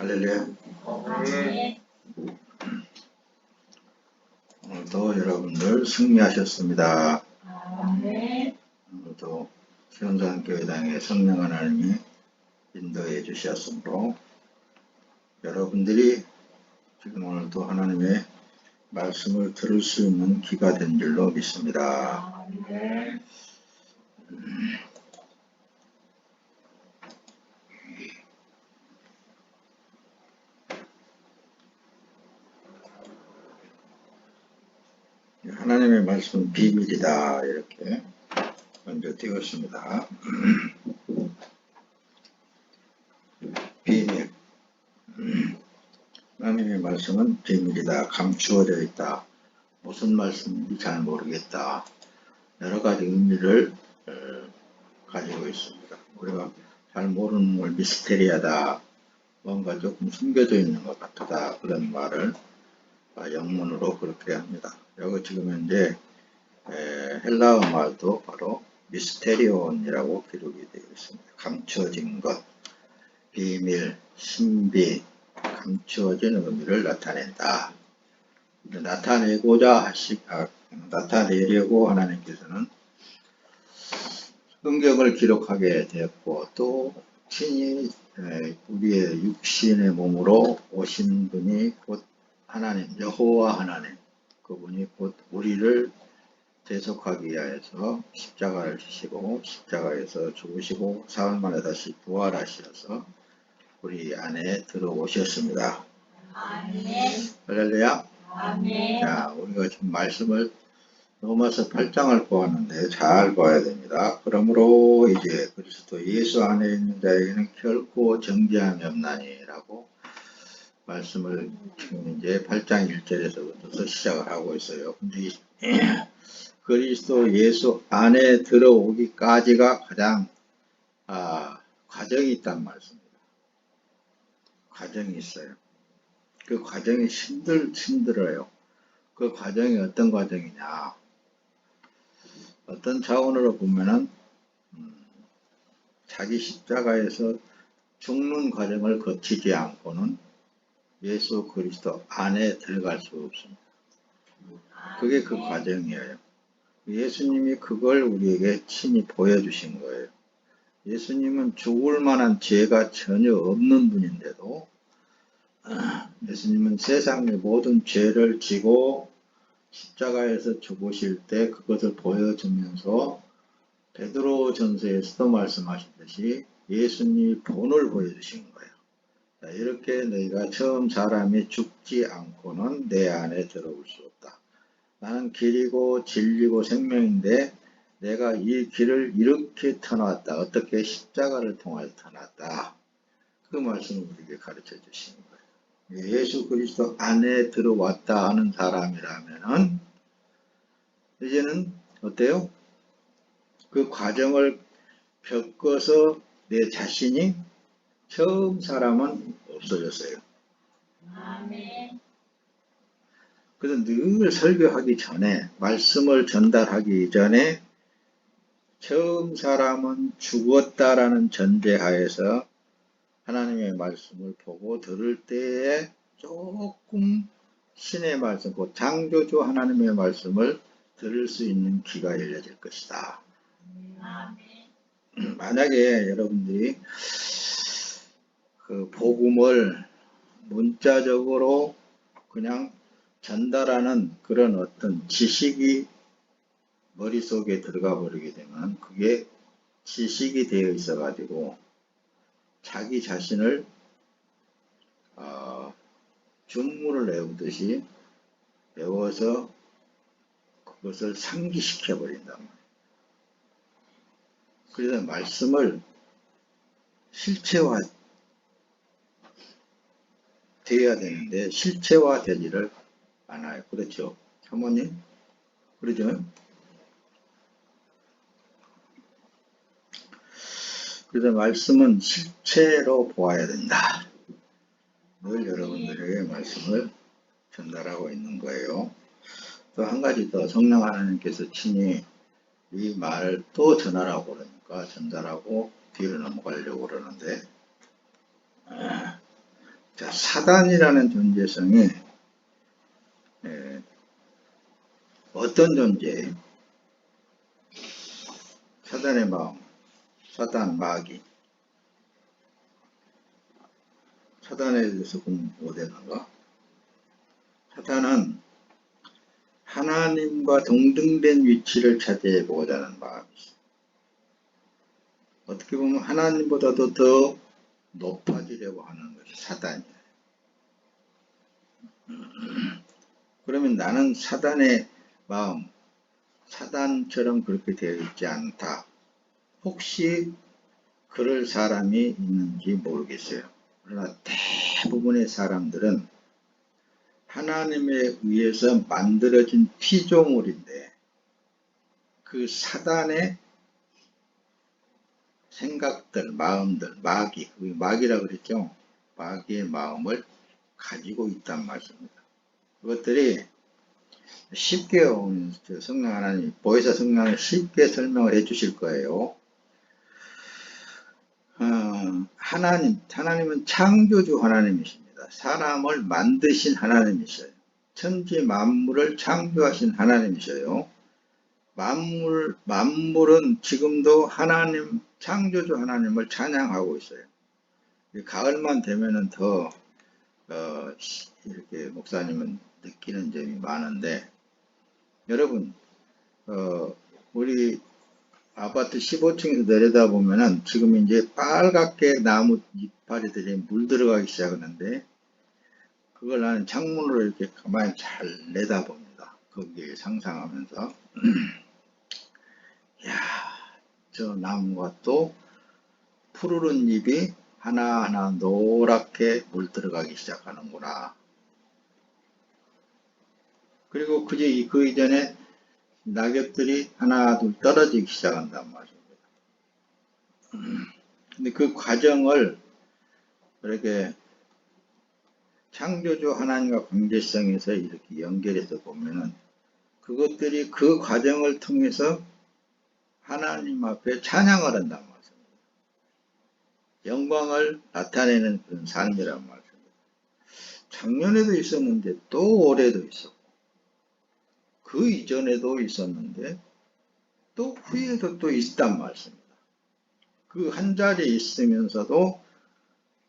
할렐루야. 아멘. 오늘도 여러분들 승리하셨습니다. 아멘. 오늘도 시원산교회당의 성령 하나님이 인도해 주셨으므로 여러분들이 지금 오늘도 하나님의 말씀을 들을 수 있는 기가 된 줄로 믿습니다. 아멘. 하나님의 말씀은 비밀이다, 이렇게 먼저 띄웠습니다. 비밀. 하나님의 말씀은 비밀이다, 감추어져 있다, 무슨 말씀인지 잘 모르겠다, 여러 가지 의미를 가지고 있습니다. 우리가 잘 모르는 걸 미스테리하다, 뭔가 조금 숨겨져 있는 것 같다, 그런 말을 영문으로 그렇게 합니다. 여기 지금 현재 헬라어 말도 바로 미스테리온이라고 기록이 되어 있습니다. 감춰진 것, 비밀, 신비, 감추어진 의미를 나타낸다. 나타내려고 하나님께서는 성경을 기록하게 되었고, 또 친히 우리의 육신의 몸으로 오신 분이 곧 하나님, 여호와 하나님, 그분이 곧 우리를 대속하기 위하여서 십자가를 지시고 십자가에서 죽으시고 사흘 만에 다시 부활하셔서 우리 안에 들어오셨습니다. 아멘. 할렐루야. 아멘. 자, 우리가 지금 말씀을 로마서 8장을 보았는데 잘 봐야 됩니다. 그러므로 이제 그리스도 예수 안에 있는 자에게는 결코 정죄함이 없나니라고 말씀을 지금 이제 8장 1절에서부터 시작을 하고 있어요. 근데 그리스도 예수 안에 들어오기까지가 가장 과정이 있단 말씀입니다. 과정이 있어요. 그 과정이 힘들어요. 그 과정이 어떤 과정이냐? 어떤 차원으로 보면은 자기 십자가에서 죽는 과정을 거치지 않고는 예수 그리스도 안에 들어갈 수 없습니다. 그게 그 과정이에요. 예수님이 그걸 우리에게 친히 보여주신 거예요. 예수님은 죽을 만한 죄가 전혀 없는 분인데도 예수님은 세상의 모든 죄를 지고 십자가에서 죽으실 때 그것을 보여주면서 베드로 전서에서도 말씀하셨듯이 예수님이 본을 보여주신 거예요. 자, 이렇게 너희가 처음 사람이 죽지 않고는 내 안에 들어올 수 없다. 나는 길이고 진리고 생명인데 내가 이 길을 이렇게 터놨다. 어떻게 십자가를 통하여 터놨다. 그 말씀을 우리에게 가르쳐 주시는 거예요. 예수 그리스도 안에 들어왔다 하는 사람이라면은 이제는 어때요? 그 과정을 겪어서 내 자신이 처음 사람은 없어졌어요. 아멘. 그래서 늘 설교하기 전에, 말씀을 전달하기 전에 처음 사람은 죽었다라는 전제하에서 하나님의 말씀을 보고 들을 때에 조금 신의 말씀, 그 창조주 하나님의 말씀을 들을 수 있는 귀가 열려질 것이다. 아멘. 만약에 여러분들이 그 복음을 문자적으로 그냥 전달하는 그런 어떤 지식이 머릿속에 들어가 버리게 되면 그게 지식이 되어 있어 가지고 자기 자신을 준물을 외우듯이 외워서 그것을 상기시켜 버린단 말이에요. 그래서 말씀을 실체화 되어야 되는데 실체화 되지를 않아요. 그렇죠? 사모님? 그러죠? 그래서 말씀은 실체로 보아야 된다. 늘 여러분들에게 말씀을 전달하고 있는 거예요. 또 한 가지 더 성령 하나님께서 친히 이 말을 또 전하라고 그러니까 전달하고 뒤로 넘어가려고 그러는데 자, 사단이라는 존재성이 어떤 존재예요? 사단의 마음, 사단, 마귀. 사단에 대해서 공부 못했는가? 사단은 하나님과 동등된 위치를 차지해보고자 하는 마음이 있어요. 어떻게 보면 하나님보다도 더 높아지려고 하는 것이 사단이에요. 그러면 나는 사단의 마음, 사단처럼 그렇게 되어 있지 않다. 혹시 그럴 사람이 있는지 모르겠어요. 그러나 대부분의 사람들은 하나님에 의해서 만들어진 피조물인데 그 사단의 생각들, 마음들, 마귀라 그랬죠. 마귀의 마음을 가지고 있단 말씀입니다. 그것들이 쉽게 성령 하나님, 보혜사 성령을 쉽게 설명을 해 주실 거예요. 하나님은 창조주 하나님이십니다. 사람을 만드신 하나님이셔요. 천지 만물을 창조하신 하나님이셔요. 만물은 지금도 하나님, 창조주 하나님을 찬양하고 있어요. 가을만 되면은 더 이렇게 목사님은 느끼는 점이 많은데, 여러분 우리 아파트 15층에서 내려다보면은 지금 이제 빨갛게 나무 이파리들이 물 들어가기 시작하는데, 그걸 나는 창문으로 이렇게 가만히 잘 내다봅니다. 거기에 상상하면서 야, 저 나무가 또 푸르른 잎이 하나하나 노랗게 물 들어가기 시작하는구나. 그리고 그 이전에 낙엽들이 하나 둘 떨어지기 시작한단 말입니다. 근데 그 과정을 이렇게 창조주 하나님과 관계성에서 이렇게 연결해서 보면은 그것들이 그 과정을 통해서 하나님 앞에 찬양을 한단 말입니다. 영광을 나타내는 그런 삶이란 말입니다. 작년에도 있었는데 또 올해도 있었고 그 이전에도 있었는데 또 후에도 또 있단 말씀입니다. 그 한 자리에 있으면서도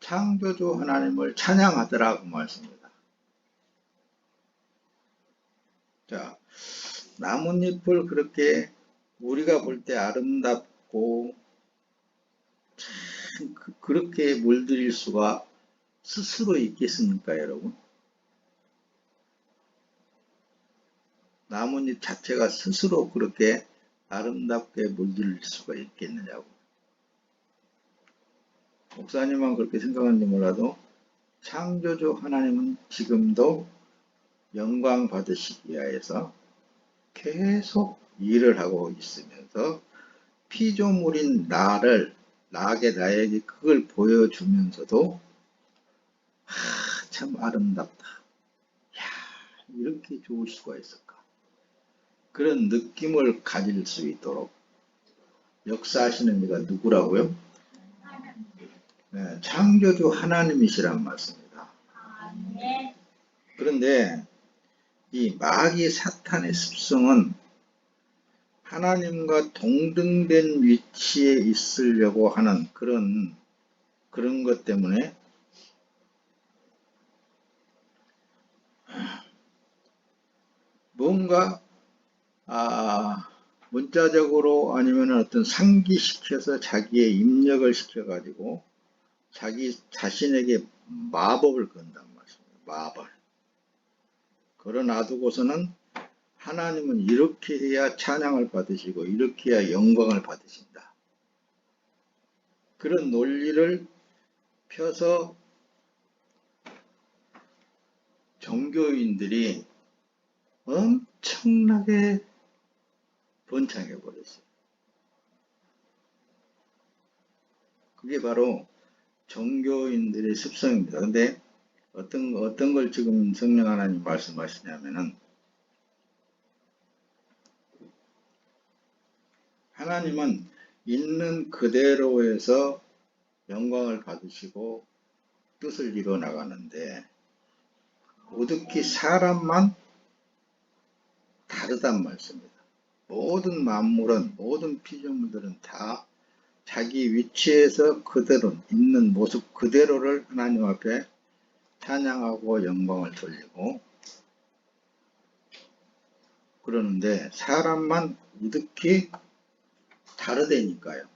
창조주 하나님을 찬양하더라고 말씀입니다. 자, 나뭇잎을 그렇게 우리가 볼 때 아름답고 참 그렇게 물들일 수가 스스로 있겠습니까, 여러분? 나뭇잎 자체가 스스로 그렇게 아름답게 물들일 수가 있겠느냐고. 목사님은 그렇게 생각하는지 몰라도 창조주 하나님은 지금도 영광 받으시기 위해서 계속 일을 하고 있으면서 피조물인 나에게 그걸 보여주면서도 참 아름답다. 야, 이렇게 좋을 수가 있을까? 그런 느낌을 가질 수 있도록 역사하시는 이가 누구라고요? 네, 창조주 하나님이시란 말씀입니다. 그런데 이 마귀 사탄의 습성은 하나님과 동등된 위치에 있으려고 하는 그런 것 때문에 뭔가 문자적으로 아니면 어떤 상기시켜서 자기의 입력을 시켜가지고 자기 자신에게 마법을 건단 말입니다. 마법. 걸어 놔두고서는 하나님은 이렇게 해야 찬양을 받으시고 이렇게 해야 영광을 받으신다. 그런 논리를 펴서 종교인들이 엄청나게 번창해 버렸어요. 그게 바로 종교인들의 습성입니다. 근데 어떤 걸 지금 성령 하나님 말씀하시냐면은, 하나님은 있는 그대로에서 영광을 받으시고 뜻을 이루어 나가는데 오득히 사람만 다르단 말씀입니다. 모든 만물은, 모든 피조물들은 다 자기 위치에서 그대로 있는 모습 그대로를 하나님 앞에 찬양하고 영광을 돌리고 그러는데 사람만 우득히 다르다니까요.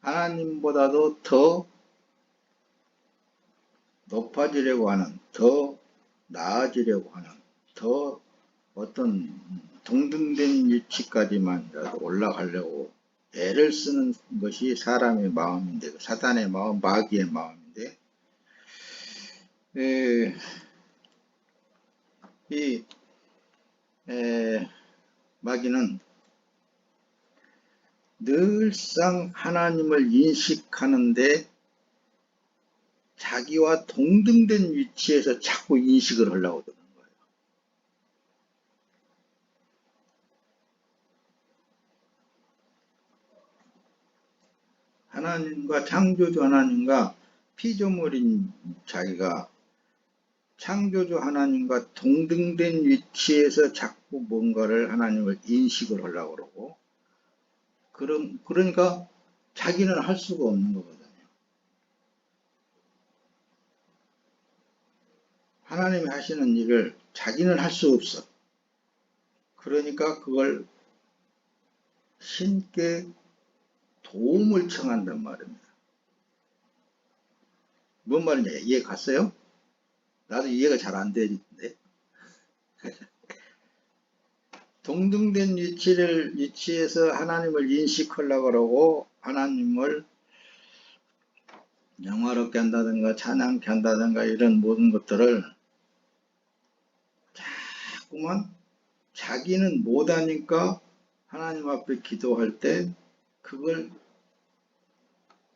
하나님보다도 더 높아지려고 하는, 더 나아지려고 하는, 더 어떤 동등된 위치까지만 올라가려고 애를 쓰는 것이 사람의 마음인데, 사단의 마음, 마귀의 마음인데, 이 마귀는 늘상 하나님을 인식하는데 자기와 동등된 위치에서 자꾸 인식을 하려고 드는 거예요. 하나님과 창조주 하나님과 피조물인 자기가 창조주 하나님과 동등된 위치에서 자꾸 뭔가를 하나님을 인식을 하려고 그러고 그러니까 자기는 할 수가 없는 거거든요. 하나님이 하시는 일을 자기는 할 수 없어. 그러니까 그걸 신께 도움을 청한단 말입니다. 뭔 말인지 이해 갔어요? 나도 이해가 잘 안 되는데. 동등된 위치에서 하나님을 인식하려고 그러고 하나님을 영화롭게 한다든가 찬양케 한다든가 이런 모든 것들을 자꾸만 자기는 못하니까 하나님 앞에 기도할 때 그걸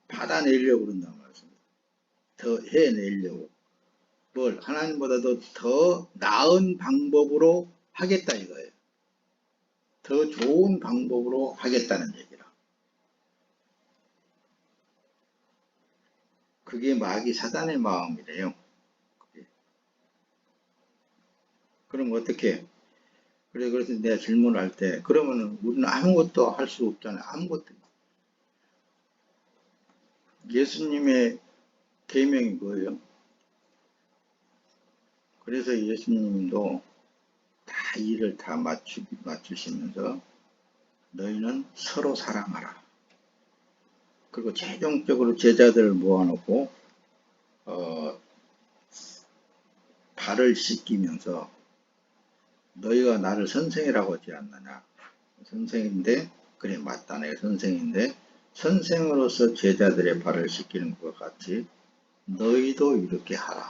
받아내려고 그런단 말입니다. 더 해내려고. 뭘 하나님보다도 더 나은 방법으로 하겠다 이거예요. 더 좋은 방법으로 하겠다는 얘기라. 그게 마귀 사단의 마음이래요. 그럼 어떻게? 그래서 내가 질문을 할 때, 그러면은 우리는 아무것도 할 수 없잖아요. 아무것도. 예수님의 계명이 뭐예요? 그래서 예수님도 다 일을 다 맞추시면서 너희는 서로 사랑하라. 그리고 최종적으로 제자들을 모아놓고 발을 씻기면서 너희가 나를 선생이라고 하지 않느냐. 선생인데 그래 맞다 내가 선생인데 선생으로서 제자들의 발을 씻기는 것 같이 너희도 이렇게 하라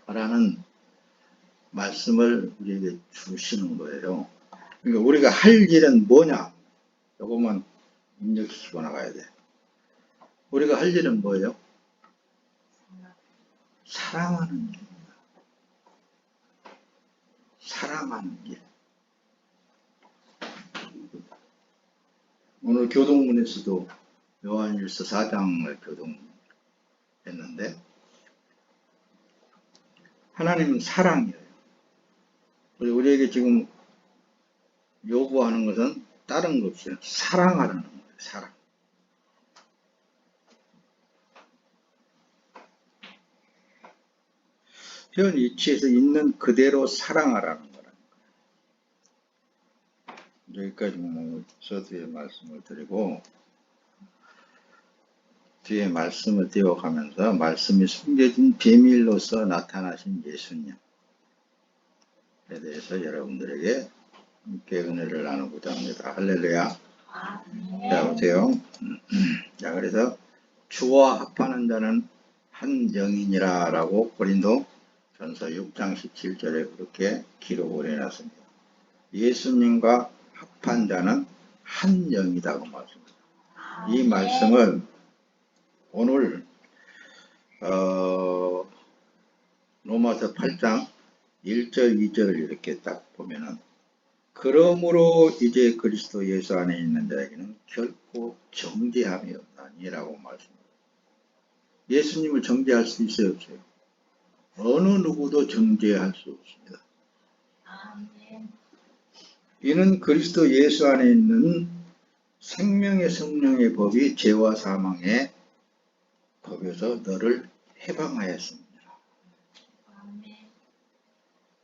라는 말씀을 우리에게 주시는 거예요. 그러니까 우리가 할 일은 뭐냐? 이것만 입력시키고 나가야 돼. 우리가 할 일은 뭐예요? 사랑하는 일입니다. 사랑하는 일. 오늘 교동문에서도 요한일서 4장을 교동했는데 하나님은 사랑이에요. 우리에게 지금 요구하는 것은 다른 거 없어요. 사랑하라는 거예요. 사랑. 현 위치에서 있는 그대로 사랑하라는 거라는 거예요. 여기까지 서두에 말씀을 드리고 뒤에 말씀을 띄워가면서 말씀이 숨겨진 비밀로서 나타나신 예수님에 대해서 여러분들에게 함께 은혜를 나누고자 합니다. 할렐루야. 자, 보세요. 자, 그래서 주와 합하는 자는 한 영이니라 라고 고린도 전서 6장 17절에 그렇게 기록을 해놨습니다. 예수님과 합한 자는 한 영이다고 말씀합니다. 이 말씀을 오늘 로마서 8장 1절 2절을 이렇게 딱 보면은 그러므로 이제 그리스도 예수 안에 있는 자에게는 결코 정죄함이 없나니라고 말씀합니다. 예수님을 정죄할 수 있어요, 없어요? 어느 누구도 정죄할 수 없습니다. 아멘. 이는 그리스도 예수 안에 있는 생명의 성령의 법이 죄와 사망의 법에서 너를 해방하였습니다. 아멘.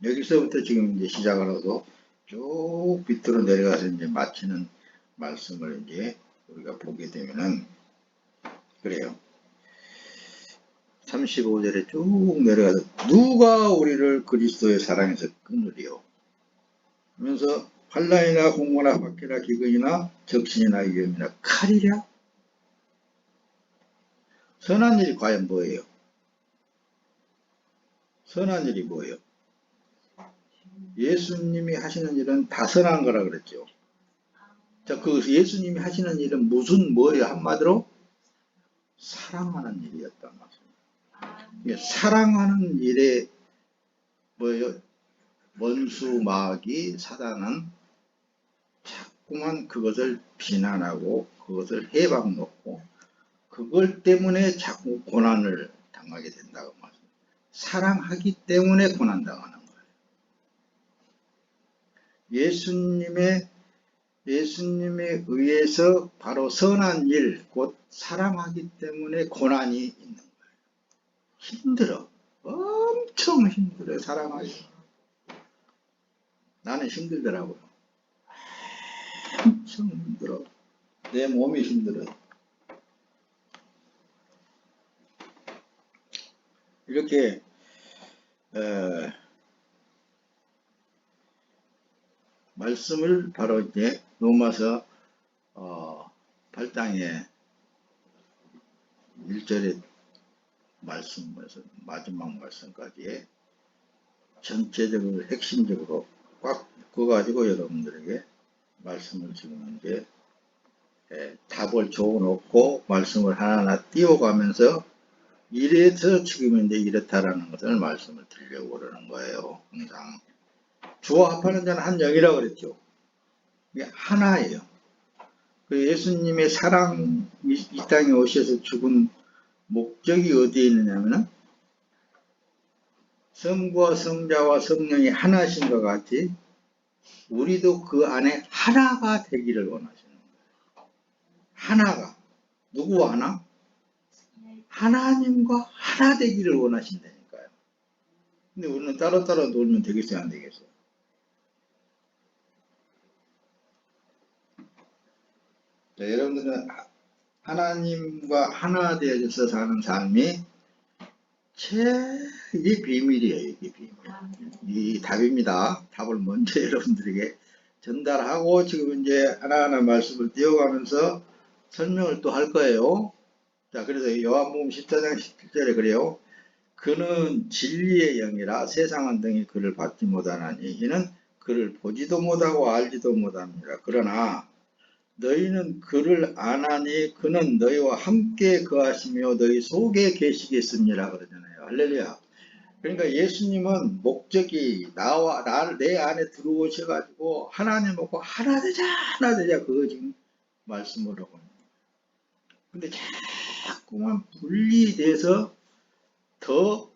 여기서부터 지금 이제 시작을 하고 쭉 밑으로 내려가서 이제 마치는 말씀을 이제 우리가 보게 되면은 그래요. 35절에 쭉 내려가서 누가 우리를 그리스도의 사랑에서 끊으리요 하면서 환난이나 공고나 박해나 기근이나 적신이나 위험이나 칼이랴. 선한 일이 과연 뭐예요? 선한 일이 뭐예요? 예수님이 하시는 일은 다 선한 거라 그랬죠. 자, 그 예수님이 하시는 일은 무슨 뭐예요? 한마디로 사랑하는 일이었단 말이에요. 사랑하는 일에 뭐예요? 원수 마귀 사단은 자꾸만 그것을 비난하고 그것을 해방 놓고 그걸 때문에 자꾸 고난을 당하게 된다고 말합니다. 사랑하기 때문에 고난당하는 거예요. 예수님에 의해서 바로 선한 일, 곧 사랑하기 때문에 고난이 있는 거예요. 힘들어. 엄청 힘들어요. 사랑하기. 나는 힘들더라고요. 엄청 힘들어. 내 몸이 힘들어요. 이렇게 말씀을 바로 이제 로마서 8장에 1절의 말씀에서 마지막 말씀까지 전체적으로 핵심적으로 꽉 묶어가지고 여러분들에게 말씀을 지금 이제 답을 줘놓고 말씀을 하나하나 띄워가면서 이래서 지금 이제 이렇다라는 것을 말씀을 드리려고 그러는 거예요. 항상 주와 합하는 자는 한 영이라고 그랬죠. 이게 하나예요. 그 예수님의 사랑 이 땅에 오셔서 죽은 목적이 어디에 있느냐면은 성부와 성자와 성령이 하나신 것 같이 우리도 그 안에 하나가 되기를 원하시는 거예요. 하나가 누구와 하나? 하나님과 하나 되기를 원하신다니까요. 근데 우리는 따로따로 놀면 되겠어요, 안 되겠어요? 자, 여러분들은 하나님과 하나 되어져서 사는 삶이 이게 비밀이에요. 이게 비밀. 이 답입니다. 답을 먼저 여러분들에게 전달하고 지금 이제 하나하나 말씀을 띄워가면서 설명을 또 할 거예요. 자, 그래서 요한복음 14장 17절에 그래요. 그는 진리의 영이라 세상은 등이 그를 받지 못하나니 이는 그를 보지도 못하고 알지도 못합니다. 그러나 너희는 그를 아나니 그는 너희와 함께 거하시며 너희 속에 계시겠습니다. 그러잖아요. 할렐루야. 그러니까 예수님은 목적이 내 안에 들어오셔가지고 하나님하고 하나 되자 그거 지금 말씀을 하고 있는 거예요. 근데 자꾸만 분리돼서 더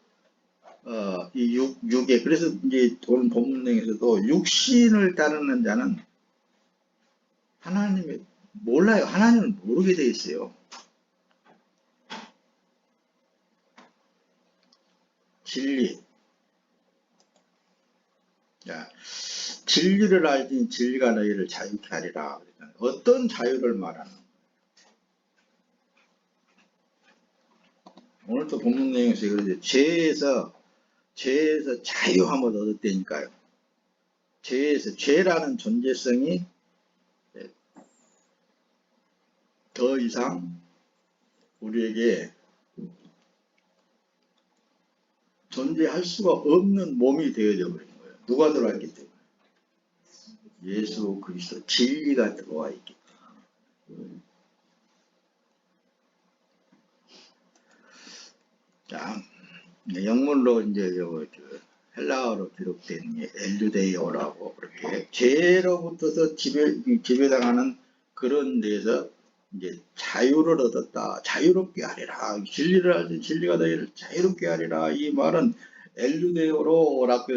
이 육에 그래서 이제 오늘 본문 내에서도 육신을 따르는 자는 하나님을 몰라요. 하나님을 모르게 돼 있어요. 진리. 자, 진리를 알지 진리가 너희를 자유케 하리라. 어떤 자유를 말하는 거예요? 오늘 또 본문 내용에서 그러죠. 죄에서 자유함을 얻었다니까요. 죄라는 존재성이 더 이상 우리에게 존재할 수가 없는 몸이 되어져 버린 거예요. 누가 들어왔기 때문에? 예수 그리스도 진리가 들어와 있기 때문에. 자, 영문로 이제 헬라어로 기록된 게 엘유데이오라고 그렇게 죄로부터서 지배당하는 그런 데서 이제 자유를 얻었다. 자유롭게 하리라. 진리를 알지 진리가 너희를 자유롭게 하리라. 이 말은 엘류대로라고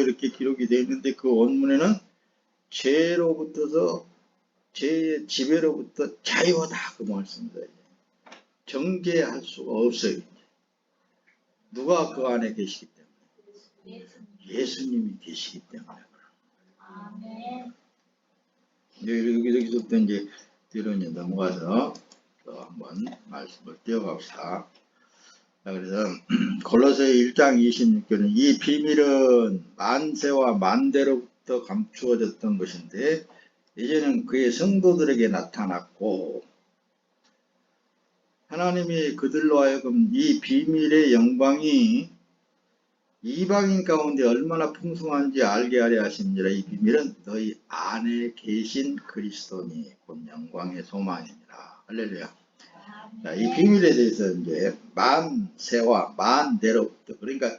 이렇게 기록이 되어 있는데 그 원문에는 죄로부터서 죄의 지배로부터 자유하다 그 말씀입니다. 정죄할 수가 없어요. 누가 그 안에 계시기 때문에 예수님이 계시기 때문에 아멘. 여기서부터 이제 뒤로 이제 넘어가서 또 한번 말씀을 띄워갑시다. 자, 그래서 골로새 1장 26절은 이 비밀은 만세와 만대로부터 감추어졌던 것인데 이제는 그의 성도들에게 나타났고 하나님이 그들로 하여금 이 비밀의 영광이 이방인 가운데 얼마나 풍성한지 알게 하려 하심이라. 이 비밀은 너희 안에 계신 그리스도니 곧 영광의 소망이니라. 할렐루야. 자, 이 비밀에 대해서 이제 만세와 만대로부터 그러니까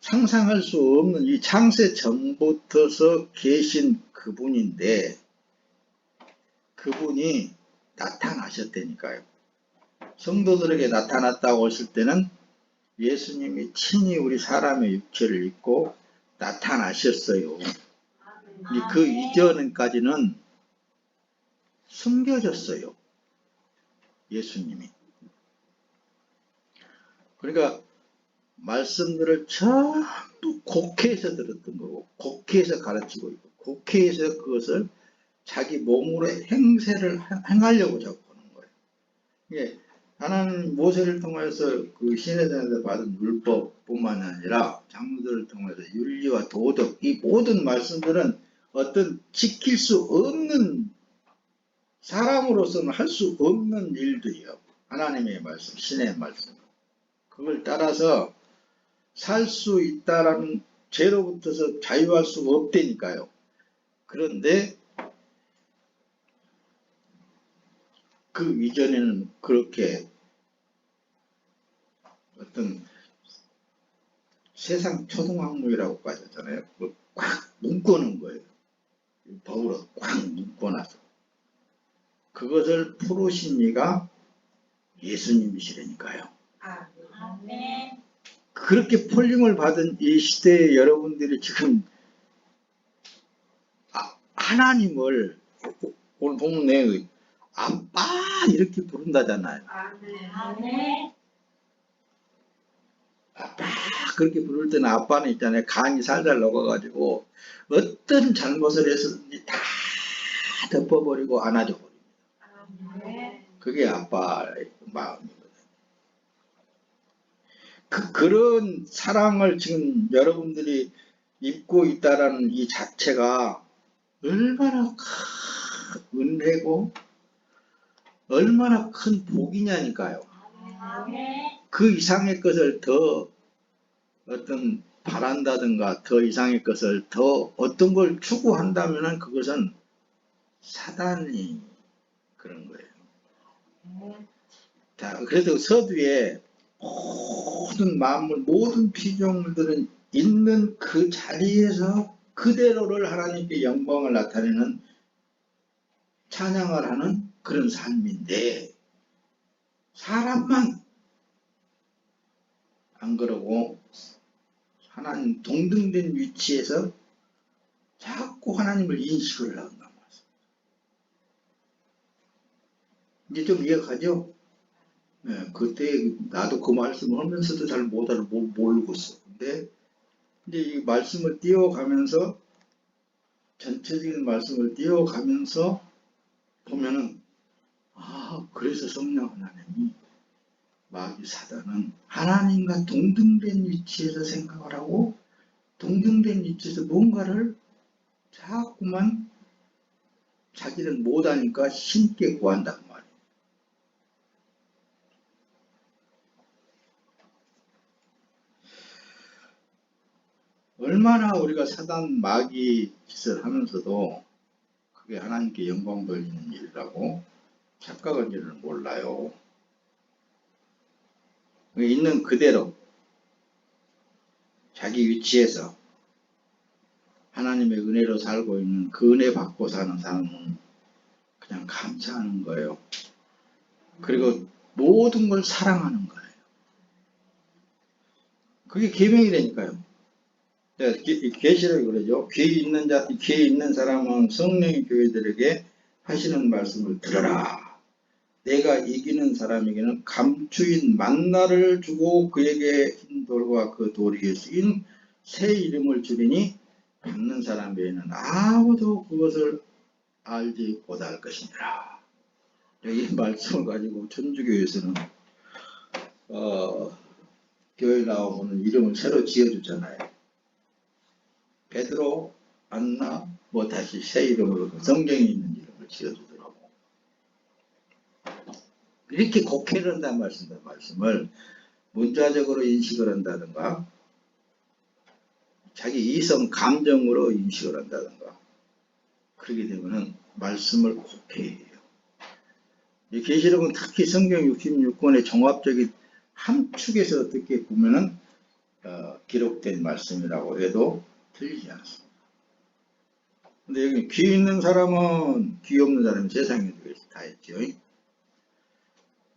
상상할 수 없는 이 창세 전부터서 계신 그분인데 그분이 나타나셨다니까요. 성도들에게 나타났다고 했을 때는 예수님이 친히 우리 사람의 육체를 입고 나타나셨어요. 그 이전까지는 숨겨졌어요. 예수님이. 그러니까 말씀들을 전부 곡해에서 들었던 거고 곡해에서 가르치고 있고 곡해에서 그것을 자기 몸으로 행세를 행하려고 자꾸 하는 거예요. 이게 하나님 모세를 통해서 그 시내산에서 받은 율법뿐만 아니라 장로들을 통해서 윤리와 도덕 이 모든 말씀들은 어떤 지킬 수 없는 사람으로서는 할 수 없는 일들이요. 하나님의 말씀, 신의 말씀. 그걸 따라서 살 수 있다라는 죄로부터서 자유할 수가 없다니까요. 그런데 그 이전에는 그렇게 어떤 세상 초등학문이라고 빠졌잖아요. 꽉 묶어놓은 거예요. 법으로 꽉 묶어놔서. 그것을 풀으신 이가 예수님이시라니까요. 아멘. 그렇게 풀림을 받은 이 시대에 여러분들이 지금 하나님을 오늘 보면 내 아빠 이렇게 부른다잖아요. 아멘. 아빠 그렇게 부를 때는 아빠는 있잖아요. 간이 살살 녹아가지고 어떤 잘못을 했었는지 다 덮어버리고 안아줘 버립니다. 아멘. 그게 아빠의 마음이거든요. 그런 사랑을 지금 여러분들이 입고 있다라는 이 자체가 얼마나 큰 은혜고 얼마나 큰 복이냐니까요. 아멘. 그 이상의 것을 더 어떤 바란다든가 더 이상의 것을 더 어떤 걸 추구한다면 그것은 사단이 그런 거예요. 자, 그래도 서두에 모든 만물, 모든 피조물들은 있는 그 자리에서 그대로를 하나님께 영광을 나타내는 찬양을 하는 그런 삶인데 사람만 안 그러고 하나님 동등된 위치에서 자꾸 하나님을 인식을 한단 말이에요. 이제 좀 이해가죠? 네, 그때 나도 그 말씀을 하면서도 잘 모르고 있어. 근데 이제 이 말씀을 띄워가면서 전체적인 말씀을 띄워가면서 보면은 그래서 성령 하나님이 마귀 사단은 하나님과 동등된 위치에서 생각을 하고 동등된 위치에서 뭔가를 자꾸만 자기는 못하니까 신께 구한단 말이에요. 얼마나 우리가 사단 마귀 짓을 하면서도 그게 하나님께 영광 돌리는 일이라고 착각한지는 몰라요. 있는 그대로 자기 위치에서 하나님의 은혜로 살고 있는 그 은혜 받고 사는 사람은 그냥 감사하는 거예요. 그리고 모든 걸 사랑하는 거예요. 그게 계명이라니까요. 계시록이 그러죠. 귀 있는 사람은 성령이 교회들에게 하시는 말씀을 들어라. 내가 이기는 사람에게는 감추인 만나를 주고 그에게 흰 돌과 그 돌 위에 쓰인 새 이름을 주리니 받는 사람 외에는 아무도 그것을 알지 못할 것이니라. 이 말씀을 가지고 천주교에서는 교회 나오면 이름을 새로 지어주잖아요. 베드로, 안나, 뭐 다시 새 이름으로 성경에 있는 이름을 지어주더라고. 이렇게 곡해를 한다는 말씀을 문자적으로 인식을 한다든가 자기 이성 감정으로 인식을 한다든가 그렇게 되면은 말씀을 곡해해요. 이 계시록은 특히 성경 66권의 종합적인 함축에서 어떻게 보면은 기록된 말씀이라고 해도 틀리지 않습니다. 근데 여기 귀 있는 사람은 귀 없는 사람이 세상에 다 있죠.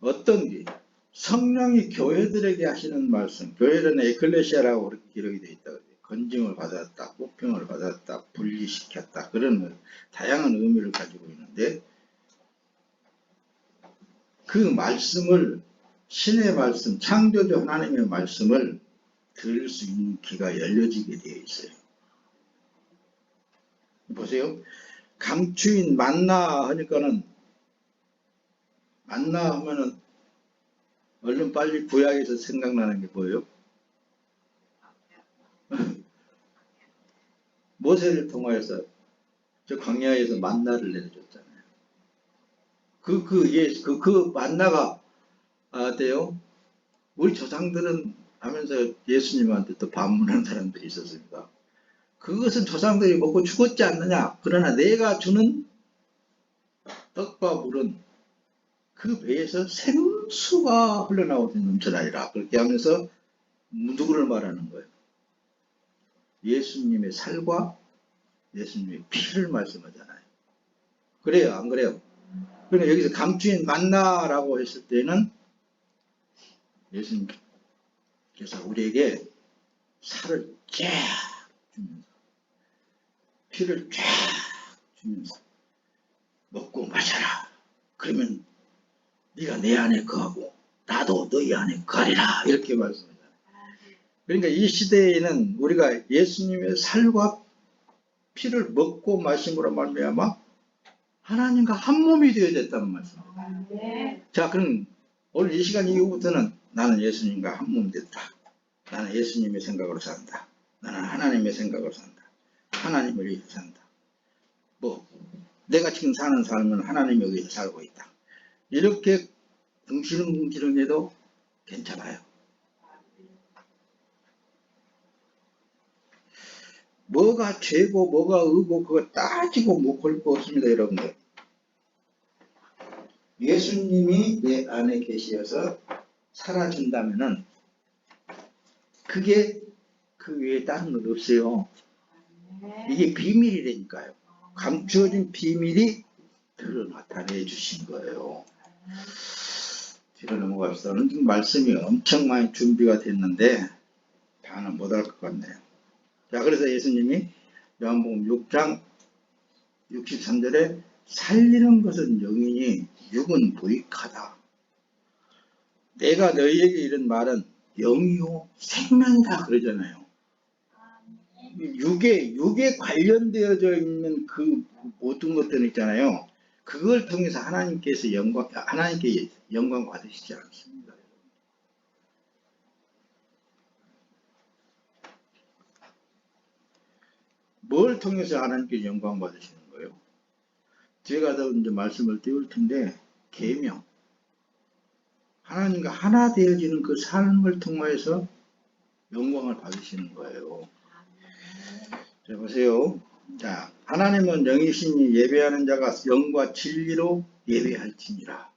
어떤 귀? 성령이 교회들에게 하시는 말씀, 교회는 에클레시아라고 그렇게 기록이 되어 있다. 건징을 받았다, 꽃병을 받았다, 분리시켰다. 그런 다양한 의미를 가지고 있는데 그 말씀을 신의 말씀, 창조주 하나님의 말씀을 들을 수 있는 귀가 열려지게 되어 있어요. 보세요. 감추인 만나 하니까는 만나 하면은 얼른 빨리 구약에서 생각나는 게 뭐예요? 모세를 통하여서 저 광야에서 만나를 내려줬잖아요. 그 만나가 돼요. 우리 조상들은 하면서 예수님한테 또 반문하는 사람들이 있었습니다. 그것은 조상들이 먹고 죽었지 않느냐. 그러나 내가 주는 떡과 물은 그 배에서 생수가 흘러나오듯이 넘쳐나리라. 그렇게 하면서 누구를 말하는 거예요? 예수님의 살과 예수님의 피를 말씀하잖아요. 그래요? 안 그래요? 그러니까 여기서 감추인 만나라고 했을 때는 예수님께서 우리에게 살을 쫙 주면서 피를 쫙 주면서 먹고 마셔라. 그러면 네가 내 안에 거하고 나도 너희 안에 거하리라. 이렇게 말씀하잖아요. 그러니까 이 시대에는 우리가 예수님의 살과 피를 먹고 마심으로 말미암아 하나님과 한 몸이 되어졌다는 말씀입니다. 자, 그럼 오늘 이 시간 이후부터는 나는 예수님과 한 몸 됐다. 나는 예수님의 생각으로 산다. 나는 하나님의 생각으로 산다. 하나님을 위해서 산다. 내가 지금 사는 삶은 하나님에 의해서 살고 있다. 이렇게 둥실흥둥실흥해도 괜찮아요. 뭐가 죄고 뭐가 의고 그거 따지고 못 걸 거 없습니다, 여러분들. 예수님이 내 안에 계시어서 살아준다면은 그게 그 외에 다른 건 없어요. 이게 비밀이라니까요. 감추어진 비밀이 들어 나타내 주신 거예요. 뒤로 넘어갑시다. 오늘 말씀이 엄청 많이 준비가 됐는데 다는 못할 것 같네요. 자, 그래서 예수님이 요한복음 6장 63절에 살리는 것은 영이니 육은 무익하다. 내가 너희에게 이런 말은 영이요 생명이다 그러잖아요. 육에 관련되어져 있는 그 모든 것들 있잖아요. 그걸 통해서 하나님께 영광 받으시지 않습니다. 뭘 통해서 하나님께 영광 받으시는 거예요? 제가 더 이제 말씀을 띄울 텐데 계명, 하나님과 하나 되어지는 그 삶을 통해서 영광을 받으시는 거예요. 자, 보세요. 자, 하나님은 영이시니 예배하는 자가 영과 진리로 예배할지니라.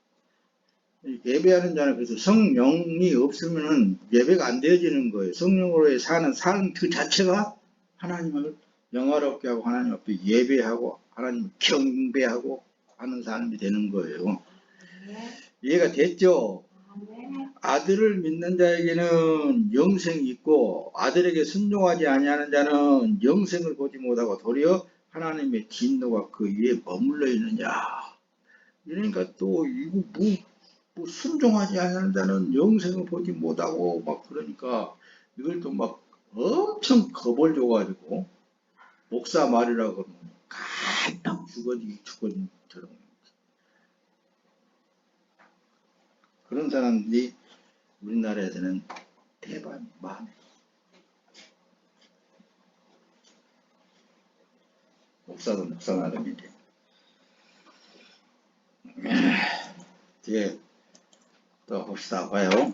예배하는 자는 그래서 성령이 없으면 예배가 안 되어지는 거예요. 성령으로 사는 삶 그 자체가 하나님을 영화롭게 하고 하나님 앞에 예배하고 하나님을 경배하고 하는 삶이 되는 거예요. 아멘. 이해가 됐죠? 아멘. 아들을 믿는 자에게는 영생이 있고 아들에게 순종하지 아니하는 자는 영생을 보지 못하고 도리어 하나님의 진노가 그 위에 머물러 있느냐. 이러니까 또 이거 뭐 순종하지 않는 자는 영생을 보지 못하고 막 그러니까 이걸 또 막 엄청 겁을 줘가지고 목사 말이라 그러면 간딱 죽어지처럼 그런 사람들이 우리나라에서는 대반 많아요. 목사도 목사 나름인데 뒤에 또 봅시다. 봐요.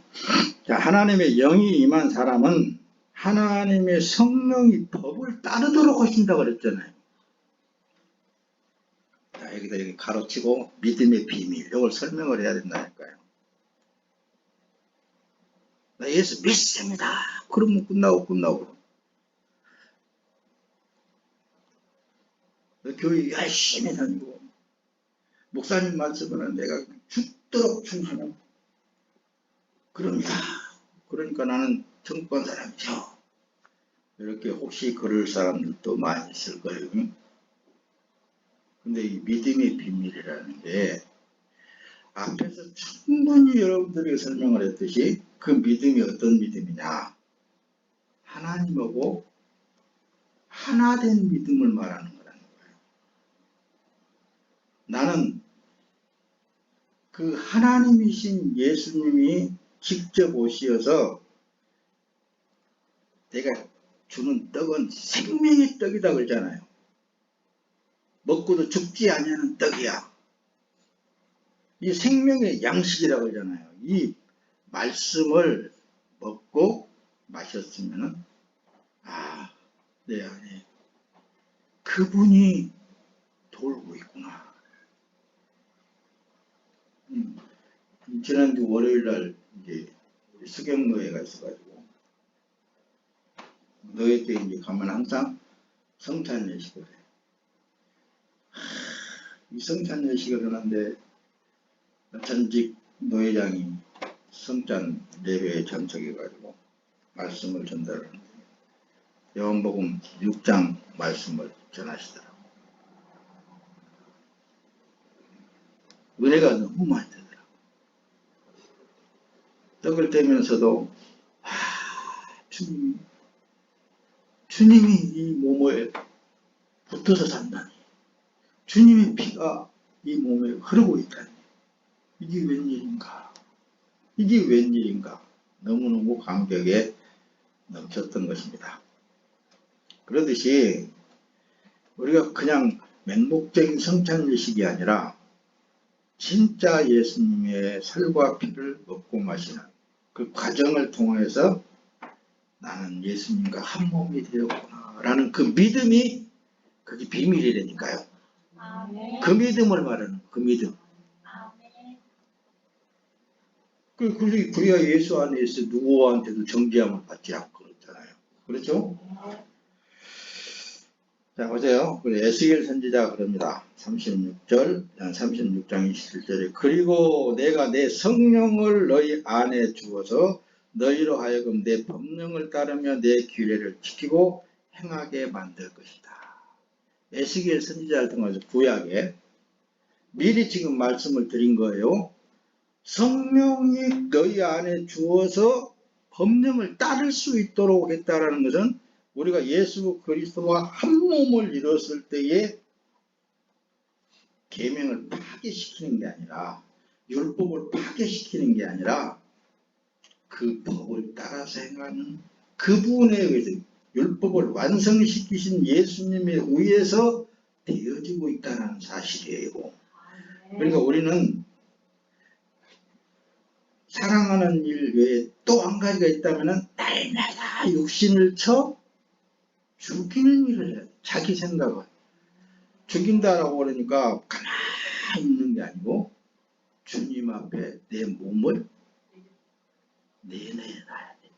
자, 하나님의 영이 임한 사람은 하나님의 성령이 법을 따르도록 하신다 그랬잖아요. 자, 여기다 여기 가로치고 믿음의 비밀 이걸 설명을 해야 된다니까요. 나 예수 믿습니다. 그러면 끝나고 너 교회 열심히 다니고 목사님 말씀은 내가 죽도록 충성하고 그럽니다. 그러니까 나는 천국 간 사람이죠. 이렇게 혹시 그럴 사람들도 많이 있을 거예요. 근데 이 믿음의 비밀이라는 게 앞에서 충분히 여러분들에게 설명을 했듯이 그 믿음이 어떤 믿음이냐. 하나님하고 하나 된 믿음을 말하는 거라는 거예요. 나는 그 하나님이신 예수님이 직접 오시어서 내가 주는 떡은 생명의 떡이다 그러잖아요. 먹고도 죽지 아니하는 떡이야. 이 생명의 양식이라고 그러잖아요. 이 말씀을 먹고 마셨으면은 내 안에 그분이 돌고 있구나. 지난주 월요일날 이제 우리 수경노예가 있어가지고 노예 때 이제 가면 항상 성찬 예식을 해. 이 성찬 예식을 하는데 전직 노예장이 성찬 예배에 참석해가지고 말씀을 전달하는 요한복음 6장 말씀을 전하시더라고요. 은혜가 너무 많이 되더라고요. 떡을 떼면서도 주님이 이 몸에 붙어서 산다니, 주님의 피가 이 몸에 흐르고 있다니, 이게 웬일인가, 이게 웬일인가, 너무너무 감격에 넘쳤던 것입니다. 그러듯이 우리가 그냥 맹목적인 성찬의식이 아니라 진짜 예수님의 살과 피를 먹고 마시는 그 과정을 통해서 나는 예수님과 한 몸이 되었구나 라는 그 믿음이 그게 비밀이라니까요. 아멘. 그 믿음을 말하는 그 믿음. 아멘. 그래야 예수 안에서 누구한테도 정죄함을 받지 않고 그렇잖아요. 그렇죠? 자, 보세요. 에스겔 선지자가 그럽니다. 36절, 36장 27절에 그리고 내가 내 성령을 너희 안에 주어서 너희로 하여금 내 법령을 따르며 내 규례를 지키고 행하게 만들 것이다. 에스겔 선지자를 통해서 구약에 미리 지금 말씀을 드린 거예요. 성령이 너희 안에 주어서 법령을 따를 수 있도록 했다라는 것은 우리가 예수 그리스도와 한 몸을 이뤘을 때에 계명을 파괴시키는 게 아니라 율법을 파괴시키는 게 아니라 그 법을 따라서 행하는 그분에 의해서 율법을 완성시키신 예수님에 의해서 되어지고 있다는 사실이에요. 그러니까 우리는 사랑하는 일 외에 또 한 가지가 있다면 날마다 육신을 쳐 죽이는 일을 해요. 자기 생각을. 죽인다라고 그러니까 가만히 있는 게 아니고 주님 앞에 내 몸을 내놔야 돼.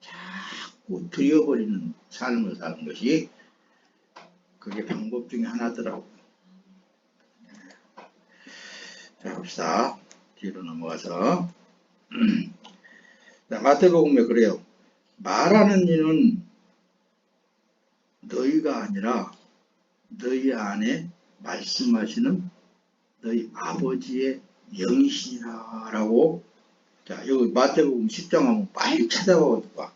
자꾸 들여버리는 삶을 사는 것이 그게 방법 중에 하나더라고요. 자, 봅시다. 뒤로 넘어가서. 자, 마태복음에 그래요. 말하는 이는 너희가 아니라 너희 안에 말씀하시는 너희 아버지의 영이시니라 라고. 자, 여기 마태복음 10장 한번 빨리 찾아봐.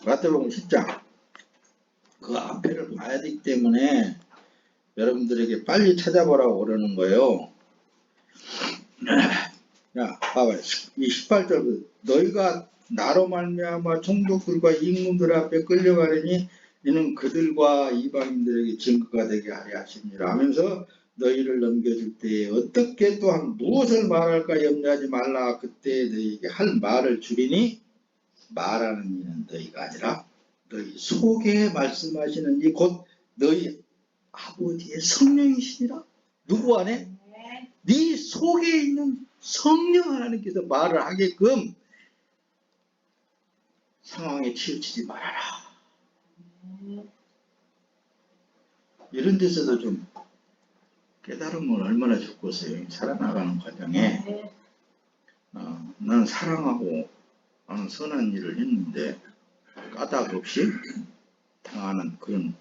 마태복음 10장. 그 앞에를 봐야 되기 때문에 여러분들에게 빨리 찾아보라고 그러는 거예요. 야, 봐봐요. 이 18절. 너희가 나로 말미암아 종족들과 임금들 앞에 끌려가려니 이는 그들과 이방인들에게 증거가 되게 하려 하십니다 하면서 너희를 넘겨줄 때에 어떻게 또한 무엇을 말할까 염려하지 말라. 그때 너희에게 할 말을 주리니 말하는 이는 너희가 아니라 너희 속에 말씀하시는 이 곧 너희 아버지의 성령이시니라. 누구 안에? 네 속에 있는 성령 하나님께서 말을 하게끔 상황에 치우치지 말아라. 이런 데서도 좀 깨달음을 얼마나 좋겠어요. 살아나가는 과정에 나는 사랑하고 나는 선한 일을 했는데 까닭 없이 당하는 그런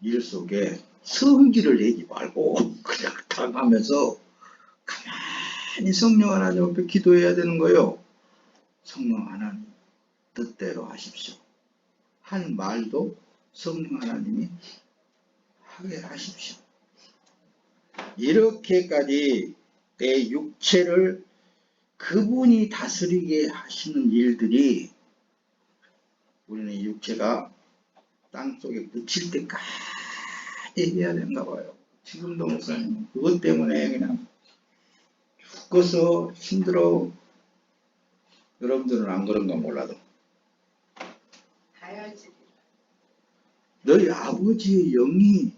일 속에 성질을 내지 말고 그냥 당하면서 가만히 성령 하나님 앞에 기도해야 되는 거예요. 성령 하나님 뜻대로 하십시오. 할 말도 성령 하나님이 하게 하십시오. 이렇게까지 내 육체를 그분이 다스리게 하시는 일들이 우리는 육체가 땅속에 묻힐 때까지 해야 되는가 봐요. 지금도 목사님 그것 때문에 그냥 죽어서 힘들어. 여러분들은 안 그런가 몰라도 너희 아버지의 영이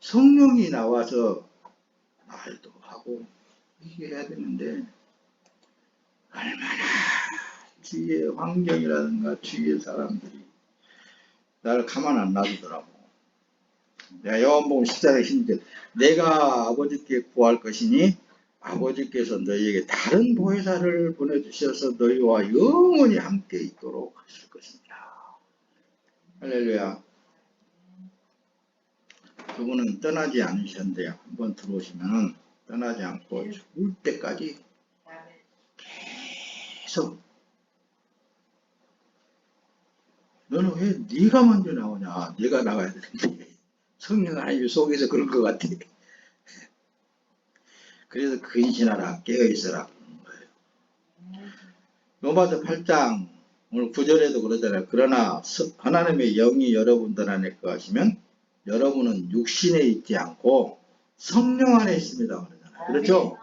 성령이 나와서 말도 하고 이렇게 해야 되는데 얼마나 주위의 환경이라든가 주위의 사람들이 나를 가만 안 놔두더라고. 내가 요한복음 14장 16절 내가 아버지께 구할 것이니 아버지께서 너희에게 다른 보혜사를 보내주셔서 너희와 영원히 함께 있도록 하실 것입니다. 할렐루야. 그분은 떠나지 않으셨는데 한번 들어오시면 떠나지 않고 죽을 때까지 계속. 너는 왜 네가 먼저 나오냐. 네가 나가야 되는데 성령 하나님 속에서 그런 것 같아. 그래서 근신하라 깨어있어라 그러는 거예요. 로마서 8장 오늘 9절에도 그러잖아요. 그러나 하나님의 영이 여러분들 안에 거하시면 여러분은 육신에 있지 않고 성령 안에 있습니다. 그러잖아요. 그렇죠?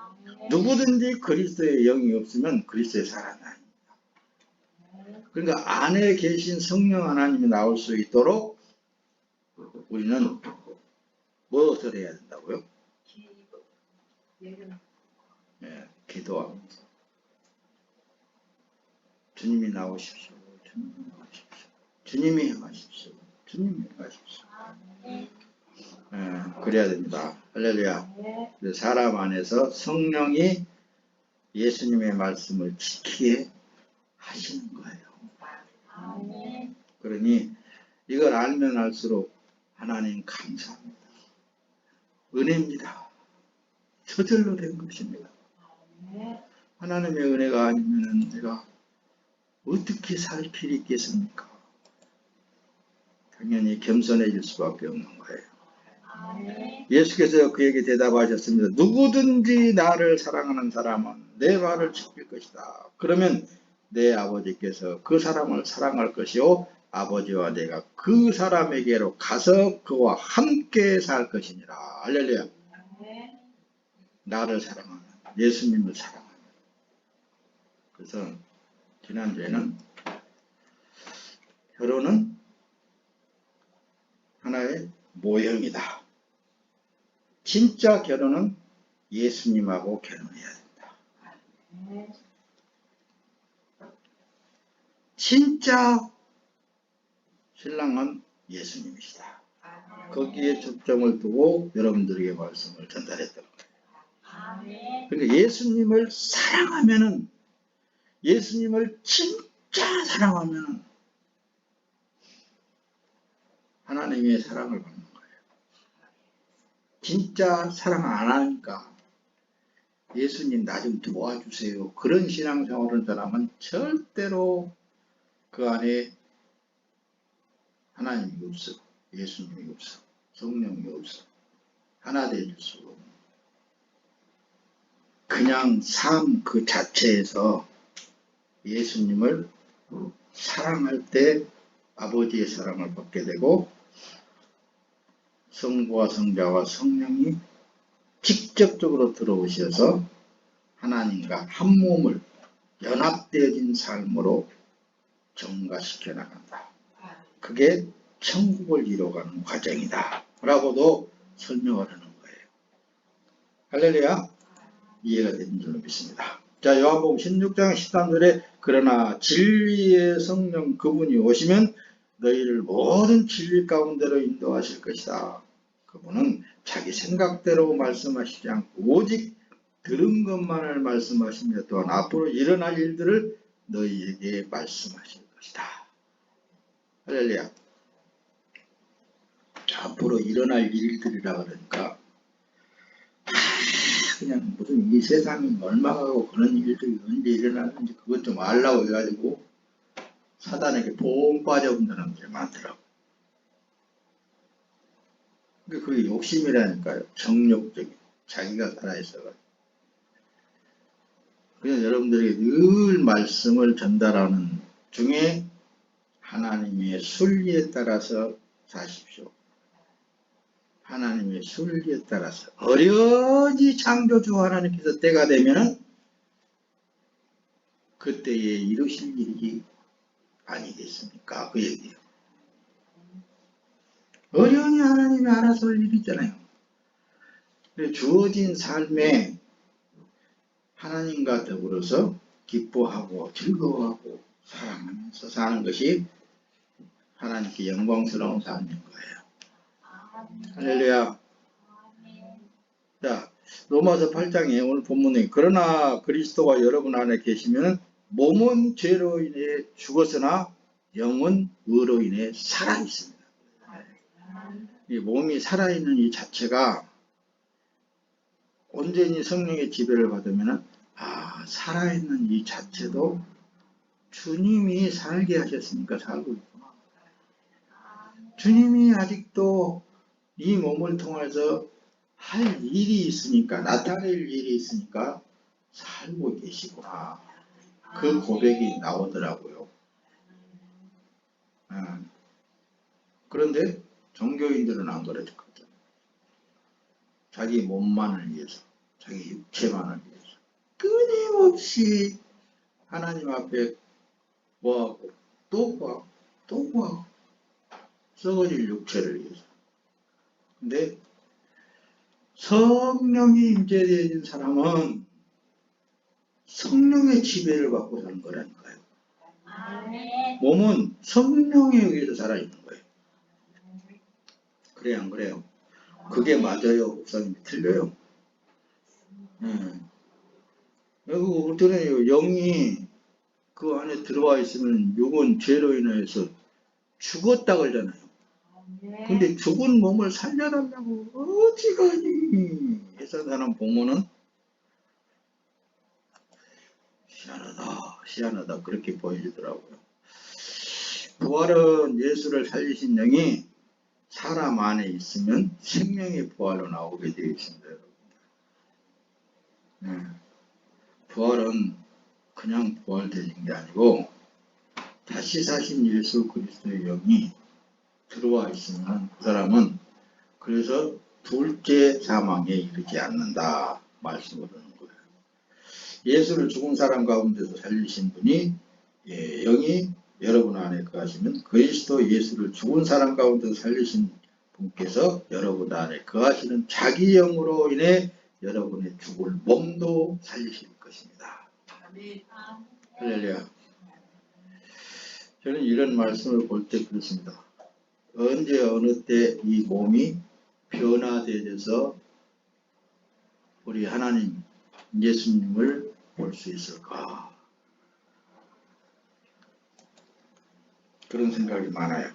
누구든지 그리스도의 영이 없으면 그리스도의 사람이 아닙니다. 그러니까 안에 계신 성령 하나님이 나올 수 있도록 우리는 무엇을 해야 된다고요? 기도하면서 주님이 나오십시오. 주님이 나오십시오. 주님이 행하십시오. 주님이 행하십시오. 그래야 됩니다. 할렐루야. 사람 안에서 성령이 예수님의 말씀을 지키게 하시는 거예요. 그러니 이걸 알면 알수록 하나님 감사합니다. 은혜입니다. 저절로 된 것입니다. 하나님의 은혜가 아니면 내가 어떻게 살 길이 있겠습니까? 당연히 겸손해질 수밖에 없는 거예요. 예수께서 그에게 대답하셨습니다. 누구든지 나를 사랑하는 사람은 내 말을 지킬 것이다. 그러면 내 아버지께서 그 사람을 사랑할 것이요 아버지와 내가 그 사람에게로 가서 그와 함께 살 것이니라. 할렐루야. 나를 사랑하는 예수님을 사랑하는. 그래서 지난주에는 결혼은 하나의 모형이다. 진짜 결혼은 예수님하고 결혼해야 된다. 진짜 신랑은 예수님이시다. 거기에 초점을 두고 여러분들에게 말씀을 전달했던 거예요. 아멘. 그러니까 예수님을 사랑하면은, 예수님을 진짜 사랑하면은 하나님의 사랑을 받는 거예요. 진짜 사랑 안 하니까 예수님 나 좀 도와주세요. 그런 신앙생활을 사람은 절대로 그 안에 하나님이 없어. 예수님이 없어. 성령이 없어. 하나 되줄 수가 없는. 그냥 삶 그 자체에서 예수님을 사랑할 때 아버지의 사랑을 받게 되고 성부와 성자와 성령이 직접적으로 들어오셔서 하나님과 한 몸을 연합되어진 삶으로 정화시켜 나간다. 그게 천국을 이뤄가는 과정이다. 라고도 설명을 하는 거예요. 할렐루야. 이해가 되는 줄로 믿습니다. 자, 요한복음 16장 13절에 그러나 진리의 성령 그분이 오시면 너희를 모든 진리 가운데로 인도하실 것이다. 그분은 자기 생각대로 말씀하시지 않고 오직 들은 것만을 말씀하시며 또한 앞으로 일어날 일들을 너희에게 말씀하실 것이다. 할렐루야. 앞으로 일어날 일들이라 그러니까 그냥 무슨 이 세상이 멸망하고 그런 일들이 언제 일어나는지 그것 좀 알라고 해가지고 사단에게 뽕 빠져본 사람들이 많더라고. 그러니까 그게 욕심이라니까요. 정욕적인. 자기가 살아있어가지고. 그래서 여러분들에게 늘 말씀을 전달하는 중에 하나님의 순리에 따라서 사십시오. 하나님의 순리에 따라서 어려지 창조주 하나님께서 때가 되면 그때에 이루실 일이 아니겠습니까? 그 얘기예요. 어려운이 하나님이 알아서 할 일이잖아요. 주어진 삶에 하나님과 더불어서 기뻐하고 즐거워하고 사랑하면서 사는 것이 하나님께 영광스러운 삶인 거예요. 할렐루야. 자, 로마서 8장에 오늘 본문에 그러나 그리스도가 여러분 안에 계시면 몸은 죄로 인해 죽었으나 영은 의로 인해 살아있습니다. 이 몸이 살아있는 이 자체가 온전히 성령의 지배를 받으면 살아있는 이 자체도 주님이 살게 하셨으니까 살고 있구나. 주님이 아직도 이 몸을 통해서 할 일이 있으니까, 나타낼 일이 있으니까 살고 계시구나. 그 고백이 나오더라고요. 그런데 종교인들은 안 그러거든. 자기 몸만을 위해서, 자기 육체만을 위해서 끊임없이 하나님 앞에 뭐하고 또 뭐하고 또 뭐하고 썩어질 육체를 위해서. 근데 성령이 임재되어진 사람은 성령의 지배를 받고 사는 거라니까요. 몸은 성령에 의해서 살아있는 거예요. 그래요, 안 그래요? 그게 맞아요. 목사님이 틀려요. 그리고 어쩌네요. 영이 그 안에 들어와 있으면 육은 죄로 인해서 죽었다 그러잖아요. 근데 죽은 몸을 살려달라고 어지간히 해서 사람 보면은 희한하다 그렇게 보여지더라고요. 부활은 예수를 살리신 영이 사람 안에 있으면 생명의 부활로 나오게 되어 있습니다. 부활은 그냥 부활되는 게 아니고 다시 사신 예수 그리스도의 영이 들어와 있으면 그 사람은 그래서 둘째 사망에 이르지 않는다 말씀을 하는 거예요. 예수를 죽은 사람 가운데서 살리신 분이 영이 여러분 안에 거하시면 그리스도 예수를 죽은 사람 가운데서 살리신 분께서 여러분 안에 거하시는 자기 영으로 인해 여러분의 죽을 몸도 살리실 것입니다. 할렐루야. 저는 이런 말씀을 볼 때 그렇습니다. 언제 어느 때 이 몸이 변화되어서 우리 하나님 예수님을 볼 수 있을까? 그런 생각이 많아요.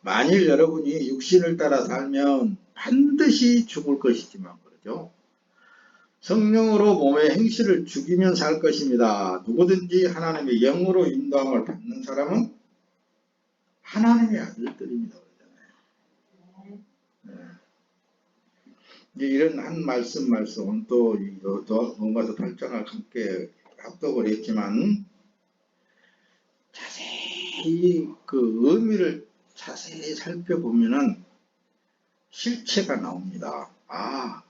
만일 여러분이 육신을 따라 살면 반드시 죽을 것이지만 그러죠. 성령으로 몸의 행실을 죽이면 살 것입니다. 누구든지 하나님의 영으로 인도함을 받는 사람은 하나님의 아들들입니다. 그러잖아요. 네. 이제 이런 한 말씀은 또 로마서 8장을 함께 합독을 했지만 자세히 그 의미를 자세히 살펴보면은 실체가 나옵니다. 아,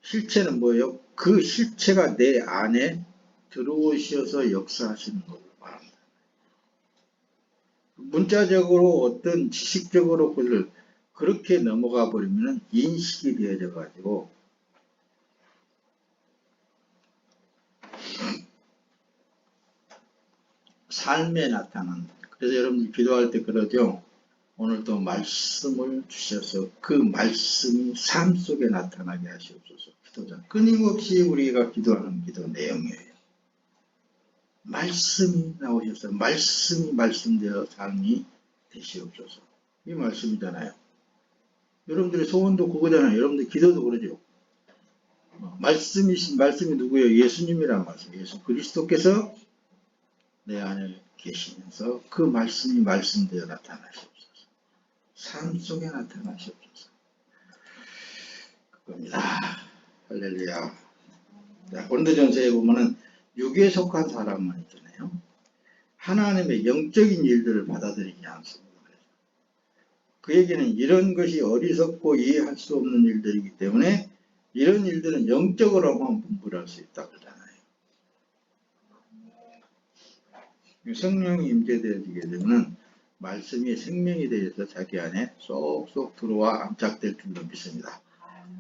실체는 뭐예요? 그 실체가 내 안에 들어오셔서 역사하시는 것을 말합니다. 문자적으로 어떤 지식적으로 그걸 그렇게 넘어가 버리면 인식이 되어져 가지고 삶에 나타난, 그래서 여러분들 기도할 때 그러죠. 오늘도 말씀을 주셔서 그 말씀이 삶 속에 나타나게 하시옵소서. 기도자 끊임없이 우리가 기도하는 기도 내용이에요. 말씀이 나오셔서 말씀이 말씀되어 삶이 되시옵소서. 이 말씀이잖아요. 여러분들의 소원도 그거잖아요. 여러분들 기도도 그러죠. 말씀이 누구예요? 예수님이란 말씀. 예수 그리스도께서 내 안에 계시면서 그 말씀이 말씀되어 나타나시옵소서. 삶 속에 나타나시옵소서. 그겁니다. 할렐루야. 자, 고린도전서에 보면은 육에 속한 사람만 있잖아요. 하나님의 영적인 일들을 받아들이지 않습니다. 그 얘기는 이런 것이 어리석고 이해할 수 없는 일들이기 때문에 이런 일들은 영적으로만 분별할 수 있다고 그러잖아요. 성령이 임재되어지게 되면 말씀이 생명이 되어서 자기 안에 쏙쏙 들어와 안착될 줄로 믿습니다.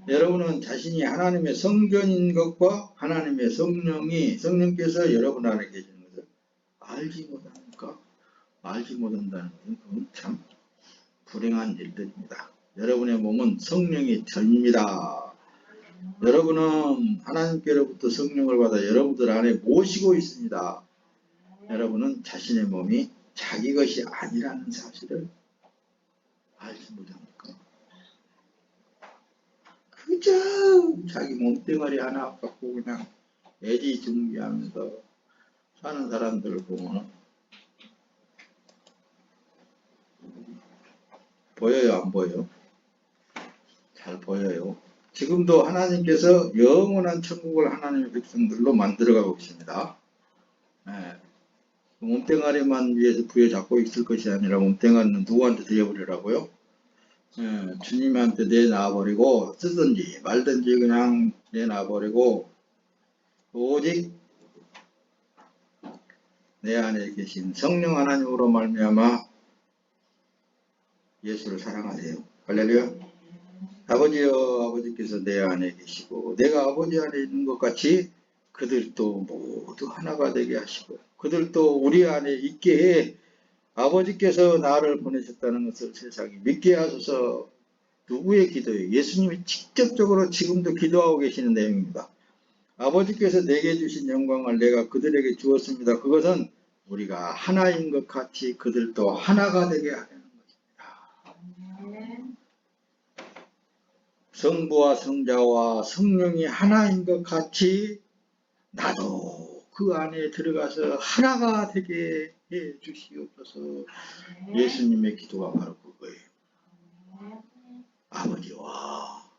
여러분은 자신이 하나님의 성전인 것과 하나님의 성령께서 여러분 안에 계시는 것을 알지 못합니까? 알지 못한다는 것은 그건 참 불행한 일들입니다. 여러분의 몸은 성령의 전입니다. 여러분은 하나님께로부터 성령을 받아 여러분들 안에 모시고 있습니다. 여러분은 자신의 몸이 자기 것이 아니라는 사실을 알지 못합니까? 그저 자기 몸뚱아리 하나 갖고 그냥 애지중지하면서 사는 사람들을 보면 보여요, 안 보여요? 잘 보여요. 지금도 하나님께서 영원한 천국을 하나님의 백성들로 만들어가고 있습니다. 네. 몸뚱아리만 위해서 부여잡고 있을 것이 아니라 몸뚱아리는 누구한테 드려버리라고요? 네. 주님한테 내놔버리고 쓰든지 말든지 그냥 내놔버리고 오직 내 안에 계신 성령 하나님으로 말미암아 예수를 사랑하세요. 할렐루야. 아버지여, 아버지께서 내 안에 계시고 내가 아버지 안에 있는 것 같이 그들도 모두 하나가 되게 하시고 그들도 우리 안에 있게 해 아버지께서 나를 보내셨다는 것을 세상이 믿게 하소서. 누구의 기도예요? 예수님이 직접적으로 지금도 기도하고 계시는 내용입니다. 아버지께서 내게 주신 영광을 내가 그들에게 주었습니다. 그것은 우리가 하나인 것 같이 그들도 하나가 되게 하려는 것입니다. 성부와 성자와 성령이 하나인 것 같이 나도 그 안에 들어가서 하나가 되게 해 주시옵소서. 예수님의 기도가 바로 그거예요. 아버지와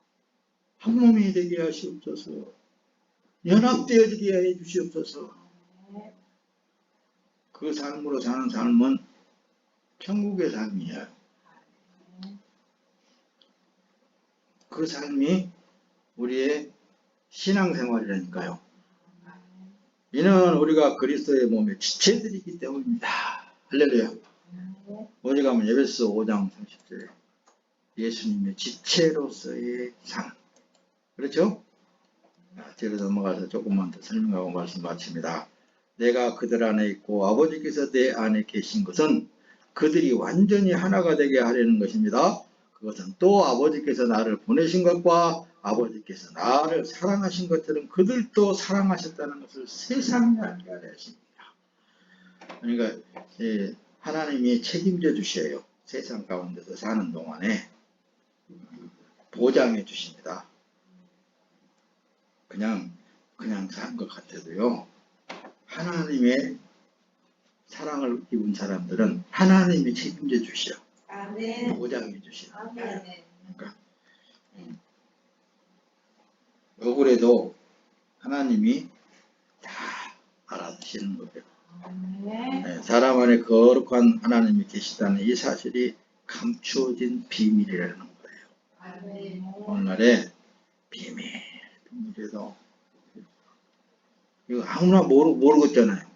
한 몸이 되게 하시옵소서. 연합되어지게 해 주시옵소서. 그 삶으로 사는 삶은 천국의 삶이에요. 그 삶이 우리의 신앙생활이라니까요. 이는 우리가 그리스도의 몸의 지체들이기 때문입니다. 할렐루야. 어디 가면 에베소 5장 30절에 예수님의 지체로서의 삶. 그렇죠? 뒤로 넘어가서 조금만 더 설명하고 말씀 마칩니다. 내가 그들 안에 있고 아버지께서 내 안에 계신 것은 그들이 완전히 하나가 되게 하려는 것입니다. 그것은 또 아버지께서 나를 보내신 것과 아버지께서 나를 사랑하신 것처럼 그들도 사랑하셨다는 것을 세상이 알게 하려 하십니다. 그러니까 하나님이 책임져 주셔요. 세상 가운데서 사는 동안에 보장해 주십니다. 그냥 산 것 같아도요. 하나님의 사랑을 입은 사람들은 하나님이 책임져 주셔. 아멘. 보장해 주셔. 아멘. 그러니까 억울해도 하나님이 다 알아주시는 거예요. 아멘. 사람 안에 거룩한 하나님이 계시다는 이 사실이 감추어진 비밀이라는 거예요. 아멘. 오늘날에 비밀에도 이거 아무나 모르겠잖아요.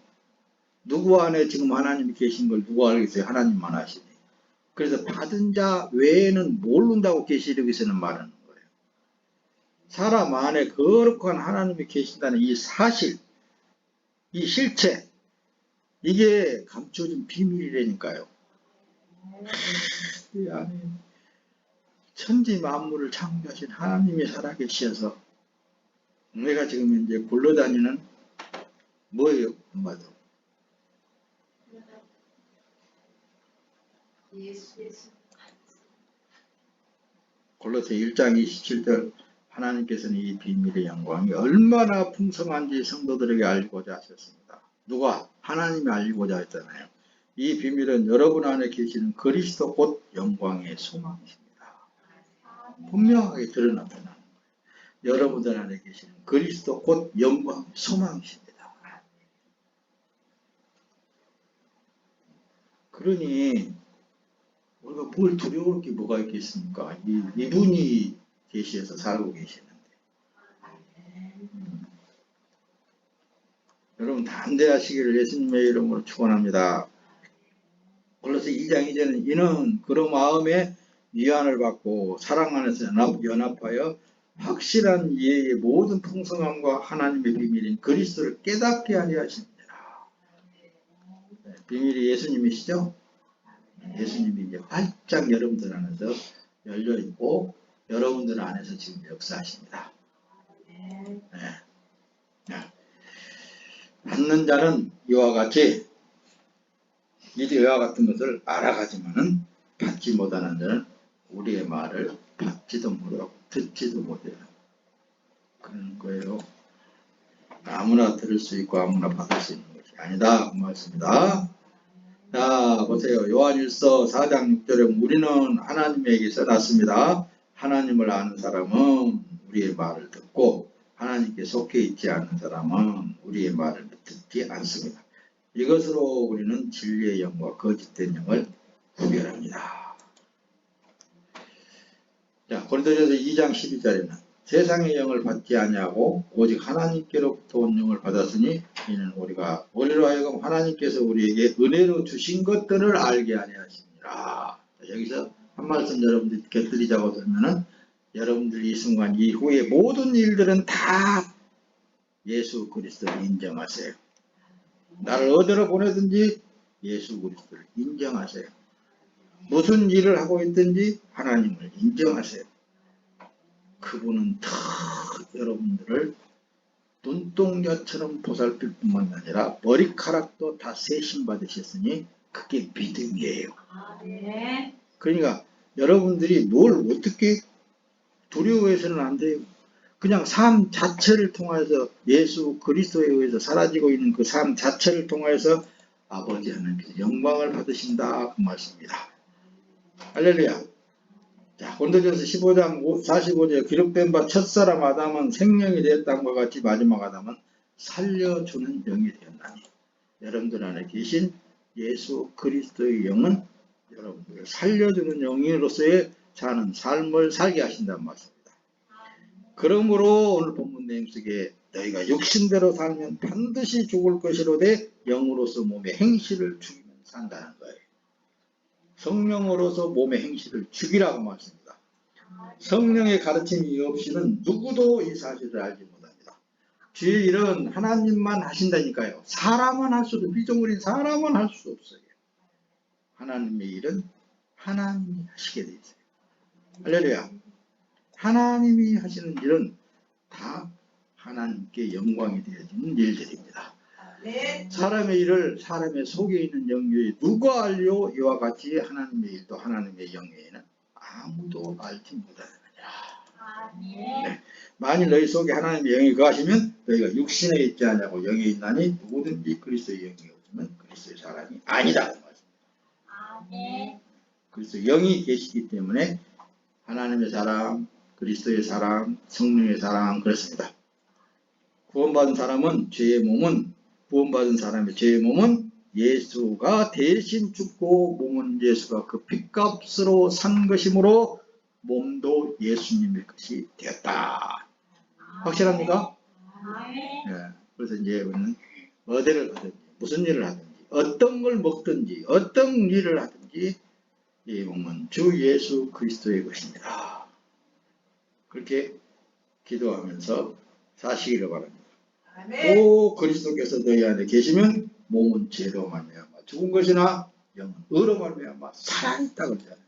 누구 안에 지금 하나님이 계신 걸 누가 알겠어요? 하나님만 아시니. 그래서 받은 자 외에는 모른다고 계시록에서는 말하는 거예요. 사람 안에 거룩한 하나님이 계신다는 이 사실, 이 실체, 이게 감춰진 비밀이라니까요. 이 안에 천지 만물을 창조하신 하나님이 살아계셔서 내가 지금 현재 굴러다니는 뭐예요? 엄마도 예수. 골로새 1장 27절 하나님께서는 이 비밀의 영광이 얼마나 풍성한지 성도들에게 알고자 하셨습니다. 누가? 하나님이 알고자 했잖아요. 이 비밀은 여러분 안에 계시는 그리스도 곧 영광의 소망이십니다. 분명하게 드러나타나는 거예요. 여러분들 안에 계시는 그리스도 곧 영광의 소망이십니다. 그러니 우리가 뭘 두려울 게 뭐가 있겠습니까? 이분이 계시에서 살고 계시는데. 여러분 담대하시기를 예수님의 이름으로 축원합니다. 골로새 2장 2절은 이는 그런 마음에 위안을 받고 사랑 안에서 연합하여 확실한 이해의 모든 풍성함과 하나님의 비밀인 그리스도를 깨닫게 하려 하십니다. 비밀이 예수님이시죠? 예수님이 이제 활짝 여러분들 안에서 열려 있고 여러분들 안에서 지금 역사하십니다. 받는 자는 이와 같이 이와 같은 것을 알아가지만은 받지 못하는 자는 우리의 말을 받지도 못하고 듣지도 못해요. 그런 거예요. 아무나 들을 수 있고 아무나 받을 수 있는 것이 아니다. 그 말씀입니다. 자, 보세요. 요한일서 4장 6절에 우리는 하나님에게서 났습니다. 하나님을 아는 사람은 우리의 말을 듣고 하나님께 속해 있지 않는 사람은 우리의 말을 듣지 않습니다. 이것으로 우리는 진리의 영과 거짓된 영을 구별합니다. 자, 고린도전서 2장 12절에는 세상의 영을 받지 아니하고 오직 하나님께로부터 온 영을 받았으니 이는 우리로 하여금 하나님께서 우리에게 은혜로 주신 것들을 알게 하려 하십니다. 여기서 한 말씀 여러분들 곁들이자고 들면은 여러분들이 이 순간 이후에 모든 일들은 다 예수 그리스도를 인정하세요. 나를 어디로 보내든지 예수 그리스도를 인정하세요. 무슨 일을 하고 있든지 하나님을 인정하세요. 그분은 다 여러분들을 눈동자처럼 보살필 뿐만 아니라 머리카락도 다 세심 받으셨으니 그게 믿음이에요. 그러니까 여러분들이 뭘 어떻게 두려워해서는 안 돼요. 그냥 삶 자체를 통해서 예수 그리스도에 의해서 사라지고 있는 그 삶 자체를 통해서 아버지 하나님께서 영광을 받으신다 그 말씀입니다. 할렐루야. 자, 고린도전서 15장 45절에 기록된 바 첫사람 아담은 생명이 되었다는 것 같이 마지막 아담은 살려주는 영이 되었나니 여러분들 안에 계신 예수 그리스도의 영은 여러분들을 살려주는 영으로서의 사는 삶을 살게 하신다는 말씀입니다. 그러므로 오늘 본문 내용 속에 너희가 육신대로 살면 반드시 죽을 것이로되 영으로서 몸의 행실을 죽이면 산다는 거예요. 성령으로서 몸의 행실을 죽이라고 말씀합니다. 성령의 가르침이 없이는 누구도 이 사실을 알지 못합니다. 주의 일은 하나님만 하신다니까요. 사람은 할 수도 피조물인 사람은 할 수 없어요. 하나님의 일은 하나님이 하시게 돼 있어요. 할렐루야. 하나님이 하시는 일은 다 하나님께 영광이 되어지는 일들입니다. 아멘. 사람의 일을 사람의 속에 있는 영역이 누가 알려? 이와 같이 하나님의 일도 하나님의 영역에는 아무도 알지 못하느니라. 아멘. 만일 너희 속에 하나님의 영이 거하시면 너희가 육신에 있지 않냐고 영이 있나니 누구든지 그리스도의 영이 없으면 그리스도의 사람이 아니다. 아멘. 그리스도 영이 계시기 때문에 하나님의 사람, 그리스도의 사람, 성령의 사람 그렇습니다. 구원받은 사람은 구원받은 사람의 죄의 몸은 예수가 대신 죽고 몸은 예수가 그 핏값으로 산 것이므로 몸도 예수님의 것이 되었다. 확실합니까? 아멘. 예. 그래서 이제 우리는 어디를 가든지 무슨 일을 하든지 어떤 걸 먹든지 어떤 일을 하든지 이 몸은 주 예수 그리스도의 것입니다. 그렇게 기도하면서 사시기를 바랍니다. 아멘. 또 그리스도께서 너희 안에 계시면 몸은 죄로 말미암아 죽은 것이나 영은 의로 말미암아 살아있다 그러잖아요.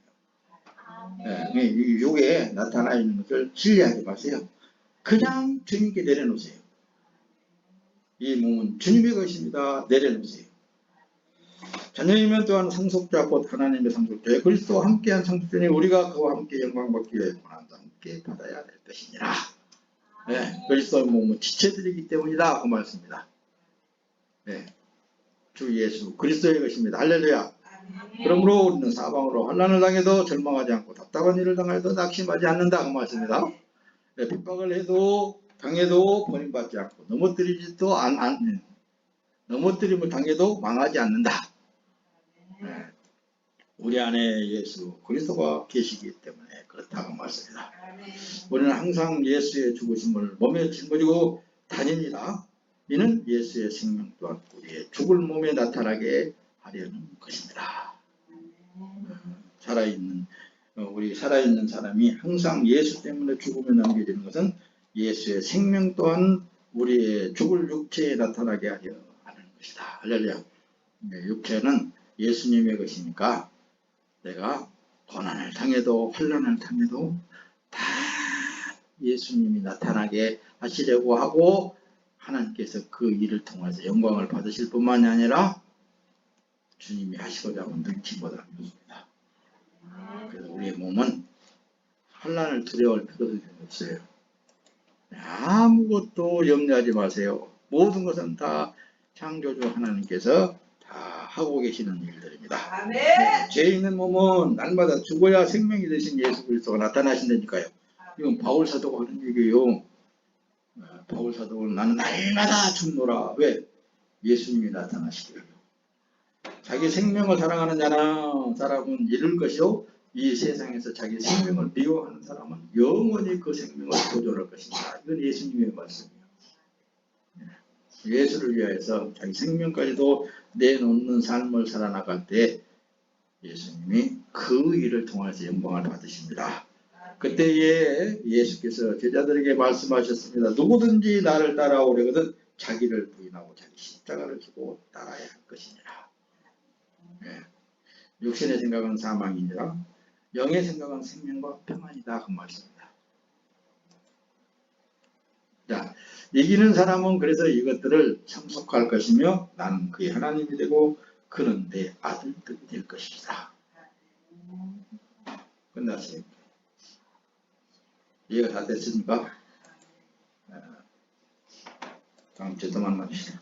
예, 이 육에 나타나 있는 것을 신뢰하지 마세요. 그냥 주님께 내려놓으세요. 이 몸은 주님의 것입니다. 내려놓으세요. 자녀이면 또한 상속자 곧 하나님의 상속자에 그리스도와 함께한 상속자니 우리가 그와 함께 영광받기 위해 고난도 함께 받아야 될 것이니라. 네, 그리스도의 몸은 지체드리기 때문이다. 그 말씀입니다. 네, 주 예수 그리스도의 것입니다. 할렐루야. 그러므로 우리는 사방으로 환난을 당해도 절망하지 않고 답답한 일을 당해도 낙심하지 않는다. 그 말씀입니다. 네, 핍박을 해도 당해도 버림받지 않고 넘어뜨림을 당해도 망하지 않는다. 네, 우리 안에 예수 그리스도가 계시기 때문에 그렇다고 말씀입니다. 우리는 항상 예수의 죽으심을 몸에 짊어지고 다닙니다. 이는 예수의 생명 또한 우리의 죽을 몸에 나타나게 하려는 것입니다. 우리 살아있는 사람이 항상 예수 때문에 죽음에 남겨지는 것은 예수의 생명 또한 우리의 죽을 육체에 나타나게 하려 하는 것이다. 할렐루야. 육체는 예수님의 것이니까 내가 고난을 당해도 환난을 당해도 다 예수님이 나타나게 하시려고 하고 하나님께서 그 일을 통해서 영광을 받으실 뿐만이 아니라 주님이 하시고자 하는 능치보다 좋습니다. 그래서 우리의 몸은 환난을 두려워할 필요도 없어요. 아무것도 염려하지 마세요. 모든 것은 다 창조주 하나님께서 다 하고 계시는 일들입니다. 아멘. 죄 있는 몸은 날마다 죽어야 생명이 되신 예수 그리스도가 나타나신다니까요. 이건 바울 사도가 하는 얘기예요. 바울 사도는 나는 날마다 죽노라. 왜? 예수님이 나타나시기를. 자기 생명을 사랑하는 사람은 잃을 것이요. 이 세상에서 자기 생명을 미워하는 사람은 영원히 그 생명을 보존할 것입니다. 이건 예수님의 말씀이에요. 예수를 위하여서 자기 생명까지도 내놓는 삶을 살아나갈 때 예수님이 그 일을 통해서 영광을 받으십니다. 그때에 예수께서 제자들에게 말씀하셨습니다. 누구든지 나를 따라오려거든 자기를 부인하고 자기 십자가를 지고 따라야 할 것이니라. 네. 육신의 생각은 사망이니라 영의 생각은 생명과 평안이다. 그 말씀입니다. 자, 이기는 사람은 그래서 이것들을 참석할 것이며 나는 그의 하나님이 되고 그는 내 아들들이 될 것이다. 끝났어요. 이해가 다 됐습니까? 다음 주에 또 만납시다.